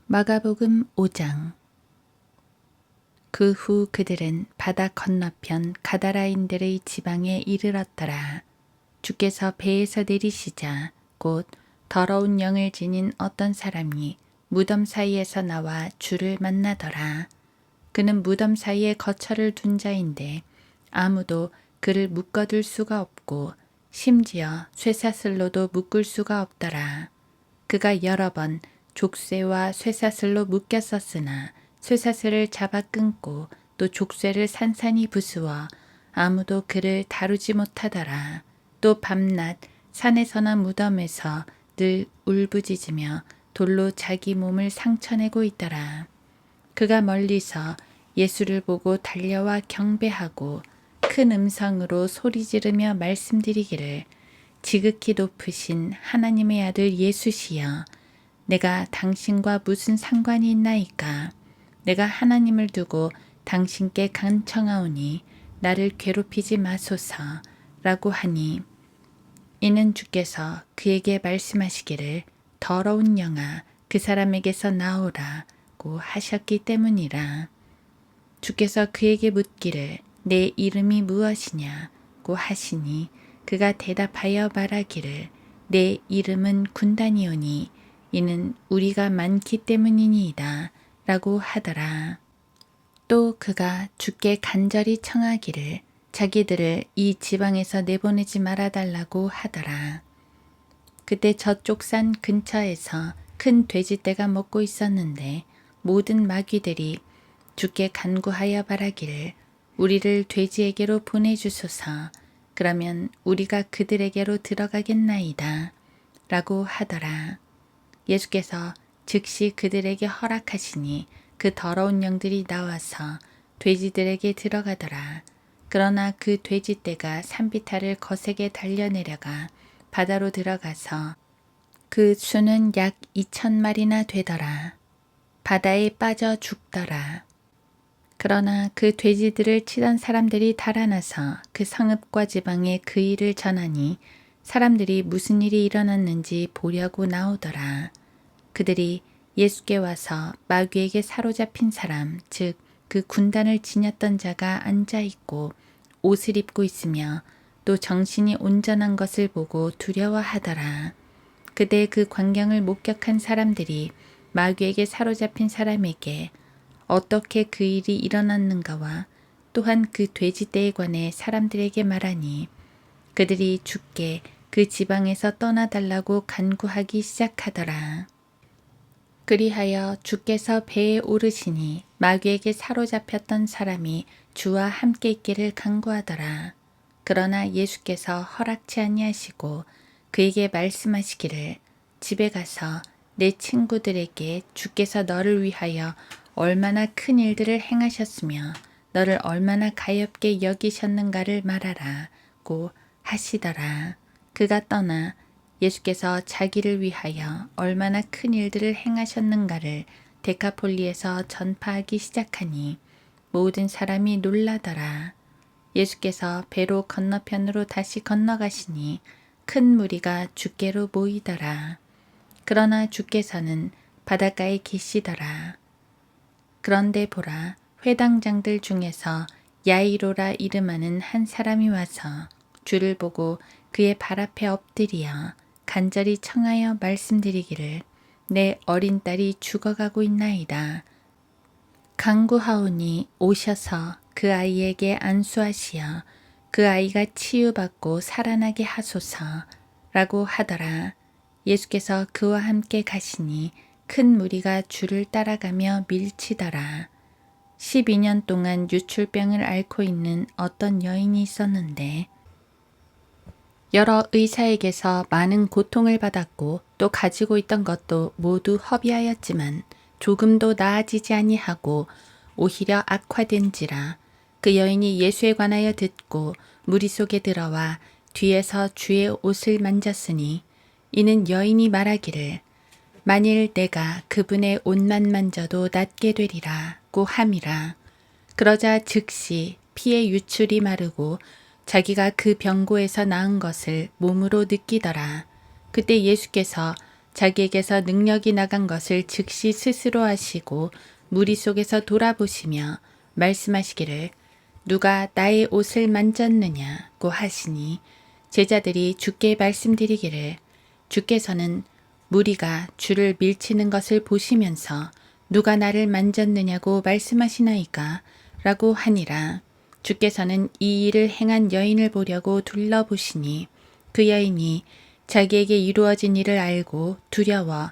마가복음 5장. 그 후 그들은 바다 건너편 가다라인들의 지방에 이르렀더라. 주께서 배에서 내리시자 곧 더러운 영을 지닌 어떤 사람이 무덤 사이에서 나와 주를 만나더라. 그는 무덤 사이에 거처를 둔 자인데 아무도 그를 묶어둘 수가 없고 심지어 쇠사슬로도 묶을 수가 없더라. 그가 여러 번 족쇄와 쇠사슬로 묶였었으나 쇠사슬을 잡아 끊고 또 족쇄를 산산이 부수어 아무도 그를 다루지 못하더라. 또 밤낮 산에서나 무덤에서 늘 울부짖으며 돌로 자기 몸을 상처내고 있더라. 그가 멀리서 예수를 보고 달려와 경배하고 큰 음성으로 소리 지르며 말씀드리기를 지극히 높으신 하나님의 아들 예수시여, 내가 당신과 무슨 상관이 있나이까? 내가 하나님을 두고 당신께 간청하오니 나를 괴롭히지 마소서 라고 하니, 이는 주께서 그에게 말씀하시기를 더러운 영아 그 사람에게서 나오라고 하셨기 때문이라. 주께서 그에게 묻기를 내 이름이 무엇이냐고 하시니 그가 대답하여 말하기를 내 이름은 군단이오니 이는 우리가 많기 때문이니이다 라고 하더라. 또 그가 주께 간절히 청하기를 자기들을 이 지방에서 내보내지 말아달라고 하더라. 그때 저쪽 산 근처에서 큰 돼지떼가 먹고 있었는데 모든 마귀들이 주께 간구하여 바라기를 우리를 돼지에게로 보내주소서. 그러면 우리가 그들에게로 들어가겠나이다 라고 하더라. 예수께서 즉시 그들에게 허락하시니 그 더러운 영들이 나와서 돼지들에게 들어가더라. 그러나 그 돼지떼가 산비탈을 거세게 달려내려가 바다로 들어가서 그 수는 약 2,000마리나 되더라. 바다에 빠져 죽더라. 그러나 그 돼지들을 치던 사람들이 달아나서 그 성읍과 지방에 그 일을 전하니 사람들이 무슨 일이 일어났는지 보려고 나오더라. 그들이 예수께 와서 마귀에게 사로잡힌 사람, 즉 그 군단을 지녔던 자가 앉아있고 옷을 입고 있으며 또 정신이 온전한 것을 보고 두려워하더라. 그때 그 광경을 목격한 사람들이 마귀에게 사로잡힌 사람에게 어떻게 그 일이 일어났는가와 또한 그 돼지떼에 관해 사람들에게 말하니 그들이 주께 그 지방에서 떠나달라고 간구하기 시작하더라. 그리하여 주께서 배에 오르시니 마귀에게 사로잡혔던 사람이 주와 함께 있기를 간구하더라. 그러나 예수께서 허락치 아니하시고 그에게 말씀하시기를 집에 가서 내 친구들에게 주께서 너를 위하여 얼마나 큰 일들을 행하셨으며 너를 얼마나 가엾게 여기셨는가를 말하라고 하시더라. 그가 떠나 예수께서 자기를 위하여 얼마나 큰 일들을 행하셨는가를 데카폴리에서 전파하기 시작하니 모든 사람이 놀라더라. 예수께서 배로 건너편으로 다시 건너가시니 큰 무리가 주께로 모이더라. 그러나 주께서는 바닷가에 계시더라. 그런데 보라, 회당장들 중에서 야이로라 이름하는 한 사람이 와서 주를 보고 그의 발 앞에 엎드리어 간절히 청하여 말씀드리기를 내 어린 딸이 죽어가고 있나이다. 간구하오니 오셔서 그 아이에게 안수하시어 그 아이가 치유받고 살아나게 하소서 라고 하더라. 예수께서 그와 함께 가시니 큰 무리가 주를 따라가며 밀치더라. 12년 동안 유출병을 앓고 있는 어떤 여인이 있었는데 여러 의사에게서 많은 고통을 받았고 또 가지고 있던 것도 모두 허비하였지만 조금도 나아지지 아니하고 오히려 악화된지라. 그 여인이 예수에 관하여 듣고 무리 속에 들어와 뒤에서 주의 옷을 만졌으니 이는 여인이 말하기를 만일 내가 그분의 옷만 만져도 낫게 되리라고 함이라. 그러자 즉시 피의 유출이 마르고 자기가 그 병고에서 나은 것을 몸으로 느끼더라. 그때 예수께서 자기에게서 능력이 나간 것을 즉시 스스로 하시고 무리 속에서 돌아보시며 말씀하시기를 누가 나의 옷을 만졌느냐고 하시니 제자들이 주께 말씀드리기를 주께서는 무리가 주를 밀치는 것을 보시면서 누가 나를 만졌느냐고 말씀하시나이까 라고 하니라. 주께서는 이 일을 행한 여인을 보려고 둘러보시니 그 여인이 자기에게 이루어진 일을 알고 두려워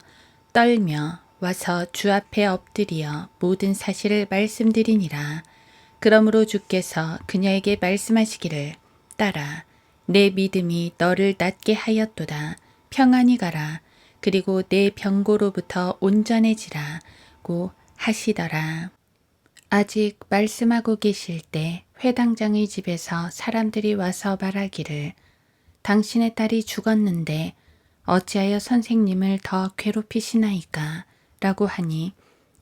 떨며 와서 주 앞에 엎드려 모든 사실을 말씀드리니라. 그러므로 주께서 그녀에게 말씀하시기를 딸아 내 믿음이 너를 낫게 하였도다. 평안히 가라. 그리고 내 병고로부터 온전해지라고 하시더라. 아직 말씀하고 계실 때 회당장의 집에서 사람들이 와서 말하기를 당신의 딸이 죽었는데 어찌하여 선생님을 더 괴롭히시나이까? 라고 하니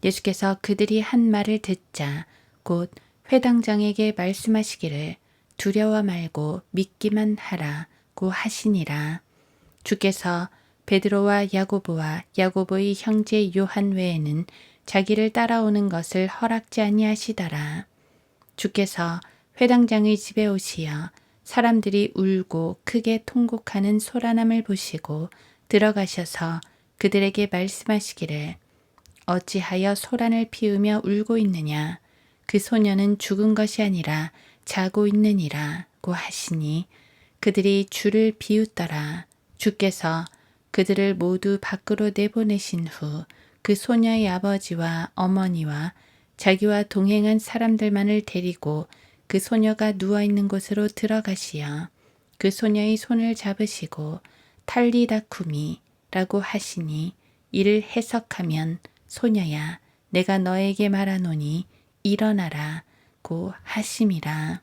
예수께서 그들이 한 말을 듣자 곧 회당장에게 말씀하시기를 두려워 말고 믿기만 하라고 하시니라. 주께서 베드로와 야고보와 야고보의 형제 요한 외에는 자기를 따라오는 것을 허락지 아니하시더라. 주께서 회당장의 집에 오시어 사람들이 울고 크게 통곡하는 소란함을 보시고 들어가셔서 그들에게 말씀하시기를 어찌하여 소란을 피우며 울고 있느냐 그 소녀는 죽은 것이 아니라 자고 있느니라고 하시니 그들이 주를 비웃더라. 주께서 그들을 모두 밖으로 내보내신 후 그 소녀의 아버지와 어머니와 자기와 동행한 사람들만을 데리고 그 소녀가 누워있는 곳으로 들어가시어 그 소녀의 손을 잡으시고 탈리다쿠미라고 하시니 이를 해석하면 소녀야 내가 너에게 말하노니 일어나라고 하심이라.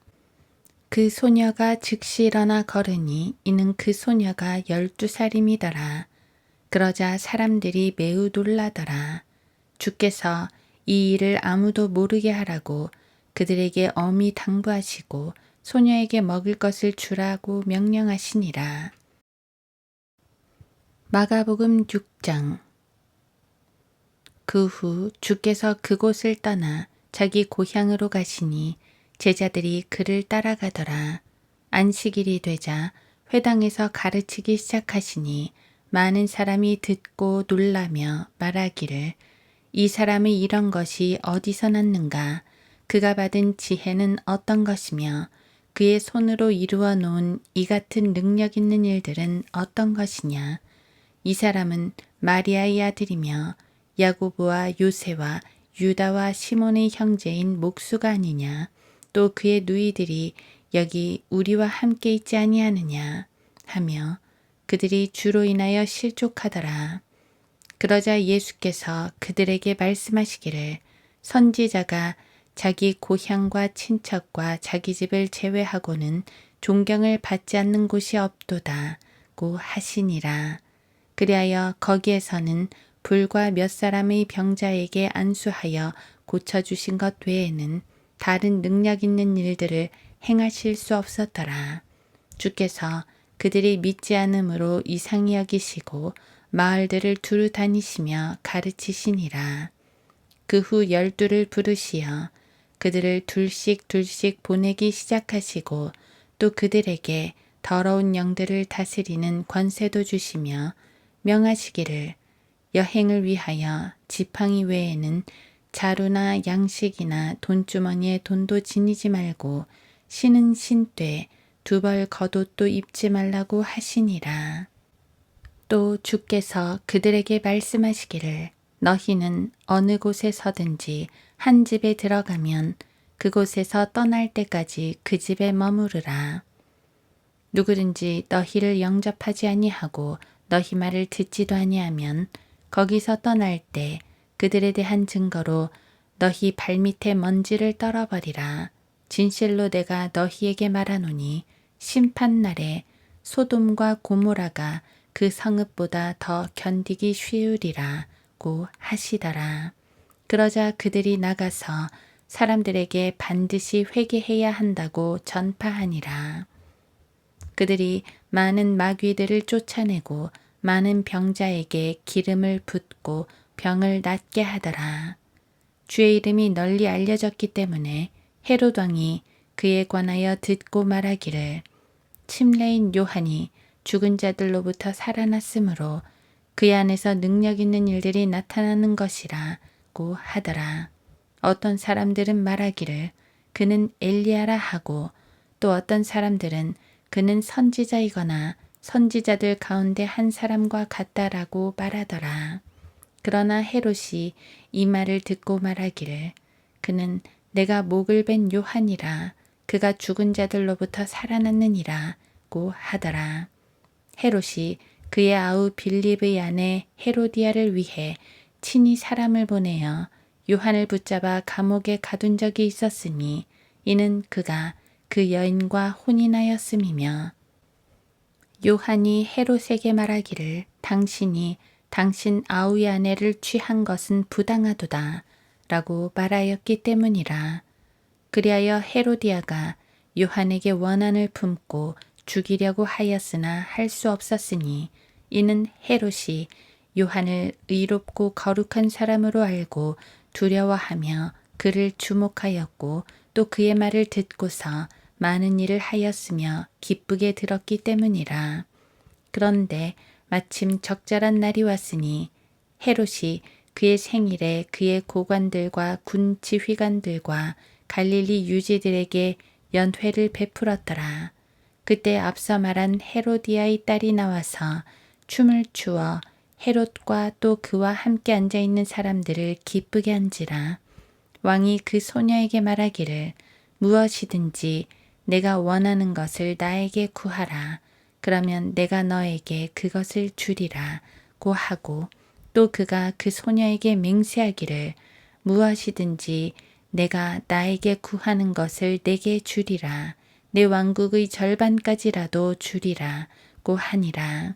그 소녀가 즉시 일어나 걸으니 이는 그 소녀가 12살임이더라. 그러자 사람들이 매우 놀라더라. 주께서 이 일을 아무도 모르게 하라고 그들에게 엄히 당부하시고 소녀에게 먹을 것을 주라고 명령하시니라. 마가복음 6장. 그 후 주께서 그곳을 떠나 자기 고향으로 가시니 제자들이 그를 따라가더라. 안식일이 되자 회당에서 가르치기 시작하시니 많은 사람이 듣고 놀라며 말하기를 이 사람의 이런 것이 어디서 났는가? 그가 받은 지혜는 어떤 것이며 그의 손으로 이루어 놓은 이 같은 능력 있는 일들은 어떤 것이냐? 이 사람은 마리아의 아들이며 야고보와 요새와 유다와 시몬의 형제인 목수가 아니냐? 또 그의 누이들이 여기 우리와 함께 있지 아니하느냐? 하며 그들이 주로 인하여 실족하더라. 그러자 예수께서 그들에게 말씀하시기를 선지자가 자기 고향과 친척과 자기 집을 제외하고는 존경을 받지 않는 곳이 없도다고 하시니라. 그리하여 거기에서는 불과 몇 사람의 병자에게 안수하여 고쳐주신 것 외에는 다른 능력 있는 일들을 행하실 수 없었더라. 주께서 그들이 믿지 않음으로 이상히 여기시고 마을들을 두루 다니시며 가르치시니라. 그 후 12를 부르시어 그들을 둘씩 보내기 시작하시고 또 그들에게 더러운 영들을 다스리는 권세도 주시며 명하시기를 여행을 위하여 지팡이 외에는 자루나 양식이나 돈주머니에 돈도 지니지 말고 신은 신되 두 벌 겉옷도 입지 말라고 하시니라. 또 주께서 그들에게 말씀하시기를 너희는 어느 곳에 서든지 한 집에 들어가면 그곳에서 떠날 때까지 그 집에 머무르라. 누구든지 너희를 영접하지 아니하고 너희 말을 듣지도 아니하면 거기서 떠날 때 그들에 대한 증거로 너희 발밑에 먼지를 떨어버리라. 진실로 내가 너희에게 말하노니 심판날에 소돔과 고모라가 그 성읍보다 더 견디기 쉬우리라고 하시더라. 그러자 그들이 나가서 사람들에게 반드시 회개해야 한다고 전파하니라. 그들이 많은 마귀들을 쫓아내고 많은 병자에게 기름을 붓고 병을 낫게 하더라. 주의 이름이 널리 알려졌기 때문에 헤롯 왕이 그에 관하여 듣고 말하기를 침례인 요한이 죽은 자들로부터 살아났으므로 그의 안에서 능력 있는 일들이 나타나는 것이라고 하더라. 어떤 사람들은 말하기를 그는 엘리야라 하고 또 어떤 사람들은 그는 선지자이거나 선지자들 가운데 한 사람과 같다라고 말하더라. 그러나 헤롯이 이 말을 듣고 말하기를 그는 내가 목을 벤 요한이라 그가 죽은 자들로부터 살아났느니라고 하더라. 헤롯이 그의 아우 빌립의 아내 헤로디아를 위해 친히 사람을 보내어 요한을 붙잡아 감옥에 가둔 적이 있었으니 이는 그가 그 여인과 혼인하였음이며 요한이 헤롯에게 말하기를 당신이 당신 아우의 아내를 취한 것은 부당하도다 라고 말하였기 때문이라. 그리하여 헤로디아가 요한에게 원한을 품고 죽이려고 하였으나 할 수 없었으니 이는 헤롯이 요한을 의롭고 거룩한 사람으로 알고 두려워하며 그를 주목하였고 또 그의 말을 듣고서 많은 일을 하였으며 기쁘게 들었기 때문이라. 그런데 마침 적절한 날이 왔으니 헤롯이 그의 생일에 그의 고관들과 군 지휘관들과 갈릴리 유지들에게 연회를 베풀었더라. 그때 앞서 말한 헤로디아의 딸이 나와서 춤을 추어 헤롯과 또 그와 함께 앉아있는 사람들을 기쁘게 한지라. 왕이 그 소녀에게 말하기를 무엇이든지 내가 원하는 것을 나에게 구하라. 그러면 내가 너에게 그것을 주리라고 하고 또 그가 그 소녀에게 맹세하기를 무엇이든지 내가 나에게 구하는 것을 내게 주리라. 내 왕국의 절반까지라도 주리라고 하니라.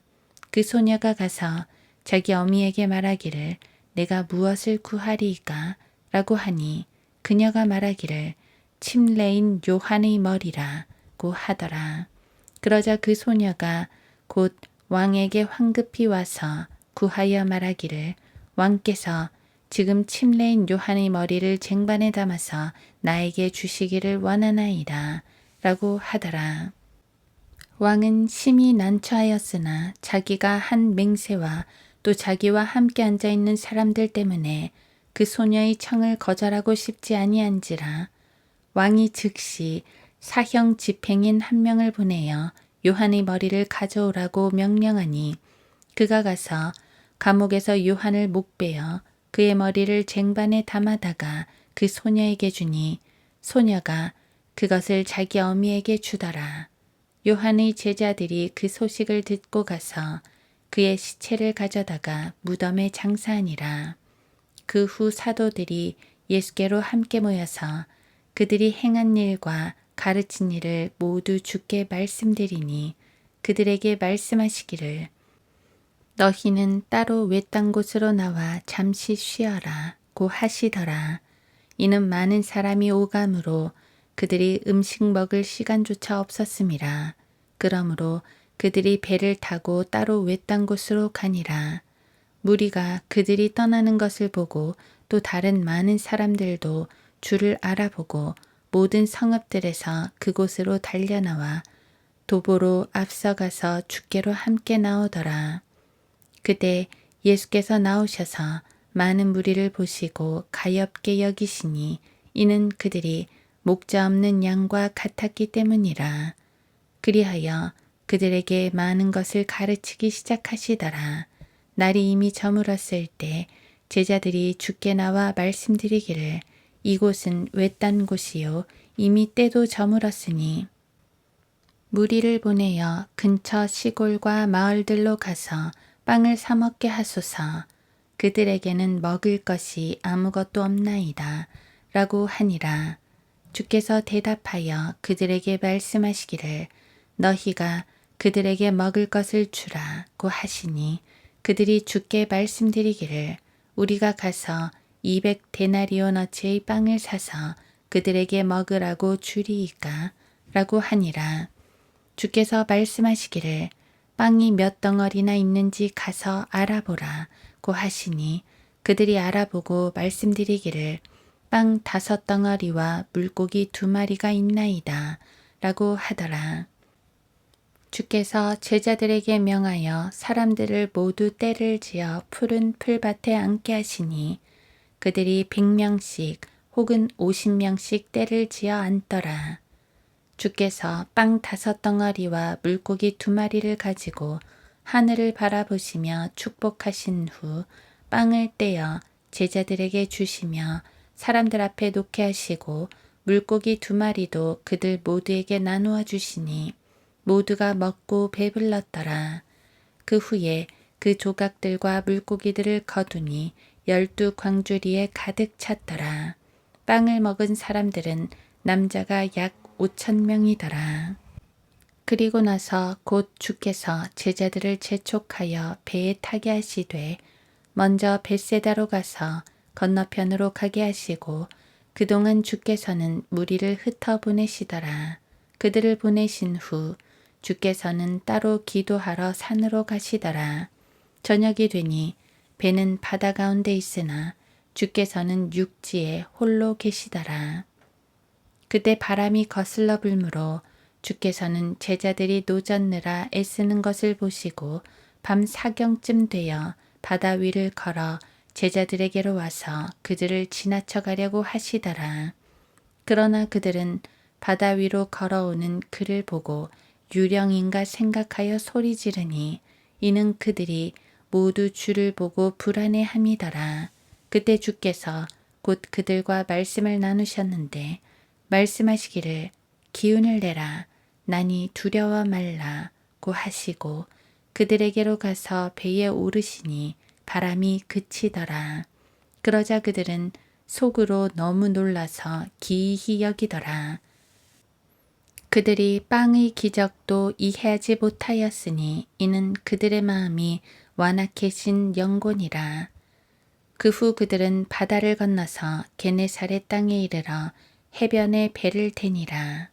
그 소녀가 가서 자기 어미에게 말하기를 내가 무엇을 구하리이까? 라고 하니 그녀가 말하기를 침례인 요한의 머리라고 하더라. 그러자 그 소녀가 곧 왕에게 황급히 와서 구하여 말하기를 왕께서 지금 침례인 요한의 머리를 쟁반에 담아서 나에게 주시기를 원하나이다 라고 하더라. 왕은 심히 난처하였으나 자기가 한 맹세와 또 자기와 함께 앉아있는 사람들 때문에 그 소녀의 청을 거절하고 싶지 아니한지라. 왕이 즉시 사형 집행인 한 명을 보내어 요한의 머리를 가져오라고 명령하니 그가 가서 감옥에서 요한을 목베어 그의 머리를 쟁반에 담아다가 그 소녀에게 주니 소녀가 그것을 자기 어미에게 주더라. 요한의 제자들이 그 소식을 듣고 가서 그의 시체를 가져다가 무덤에 장사하니라. 그 후 사도들이 예수께로 함께 모여서 그들이 행한 일과 가르친 일을 모두 주께 말씀드리니 그들에게 말씀하시기를 너희는 따로 외딴 곳으로 나와 잠시 쉬어라고 하시더라. 이는 많은 사람이 오감으로 그들이 음식 먹을 시간조차 없었음이라. 그러므로 그들이 배를 타고 따로 외딴 곳으로 가니라. 무리가 그들이 떠나는 것을 보고 또 다른 많은 사람들도 주를 알아보고 모든 성읍들에서 그곳으로 달려나와 도보로 앞서가서 주께로 함께 나오더라. 그때 예수께서 나오셔서 많은 무리를 보시고 가엾게 여기시니 이는 그들이 목자 없는 양과 같았기 때문이라. 그리하여 그들에게 많은 것을 가르치기 시작하시더라. 날이 이미 저물었을 때 제자들이 주께 나와 말씀드리기를 이곳은 외딴 곳이요 이미 때도 저물었으니 무리를 보내어 근처 시골과 마을들로 가서 빵을 사 먹게 하소서. 그들에게는 먹을 것이 아무것도 없나이다 라고 하니라. 주께서 대답하여 그들에게 말씀하시기를 너희가 그들에게 먹을 것을 주라고 하시니 그들이 주께 말씀드리기를 우리가 가서 200데나리오너치의 빵을 사서 그들에게 먹으라고 주리이까 라고 하니라. 주께서 말씀하시기를 빵이 몇 덩어리나 있는지 가서 알아보라고 하시니 그들이 알아보고 말씀드리기를 빵 5덩어리와 물고기 2마리가 있나이다 라고 하더라. 주께서 제자들에게 명하여 사람들을 모두 떼를 지어 푸른 풀밭에 앉게 하시니 그들이 100명씩 혹은 50명씩 떼를 지어 앉더라. 주께서 빵 5덩어리와 물고기 2마리를 가지고 하늘을 바라보시며 축복하신 후 빵을 떼어 제자들에게 주시며 사람들 앞에 놓게 하시고 물고기 2마리도 그들 모두에게 나누어 주시니 모두가 먹고 배불렀더라. 그 후에 그 조각들과 물고기들을 거두니 12광주리에 가득 찼더라. 빵을 먹은 사람들은 남자가 약 5,000명이더라. 그리고 나서 곧 주께서 제자들을 재촉하여 배에 타게 하시되 먼저 벳세다로 가서 건너편으로 가게 하시고 그동안 주께서는 무리를 흩어 보내시더라. 그들을 보내신 후 주께서는 따로 기도하러 산으로 가시더라. 저녁이 되니 배는 바다 가운데 있으나 주께서는 육지에 홀로 계시더라. 그때 바람이 거슬러 불므로 주께서는 제자들이 노젓느라 애쓰는 것을 보시고 밤 4경쯤 되어 바다 위를 걸어 제자들에게로 와서 그들을 지나쳐 가려고 하시더라. 그러나 그들은 바다 위로 걸어오는 그를 보고 유령인가 생각하여 소리 지르니 이는 그들이 모두 주를 보고 불안해함이더라. 그때 주께서 곧 그들과 말씀을 나누셨는데 말씀하시기를 기운을 내라 나니 두려워 말라고 하시고 그들에게로 가서 배에 오르시니 바람이 그치더라. 그러자 그들은 속으로 너무 놀라서 기이히 여기더라. 그들이 빵의 기적도 이해하지 못하였으니 이는 그들의 마음이 완악해진 영곤이라. 그 후 그들은 바다를 건너서 게네사렛 땅에 이르러 해변에 배를 태니라.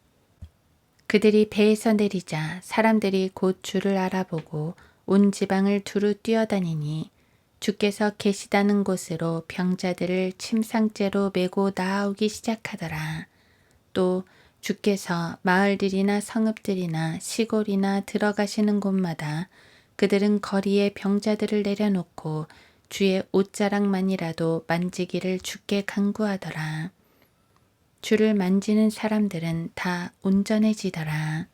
그들이 배에서 내리자 사람들이 곧 주를 알아보고 온 지방을 두루 뛰어다니니 주께서 계시다는 곳으로 병자들을 침상째로 메고 나아오기 시작하더라. 또 주께서 마을들이나 성읍들이나 시골이나 들어가시는 곳마다 그들은 거리에 병자들을 내려놓고 주의 옷자락만이라도 만지기를 주께 간구하더라. 주를 만지는 사람들은 다 온전해지더라.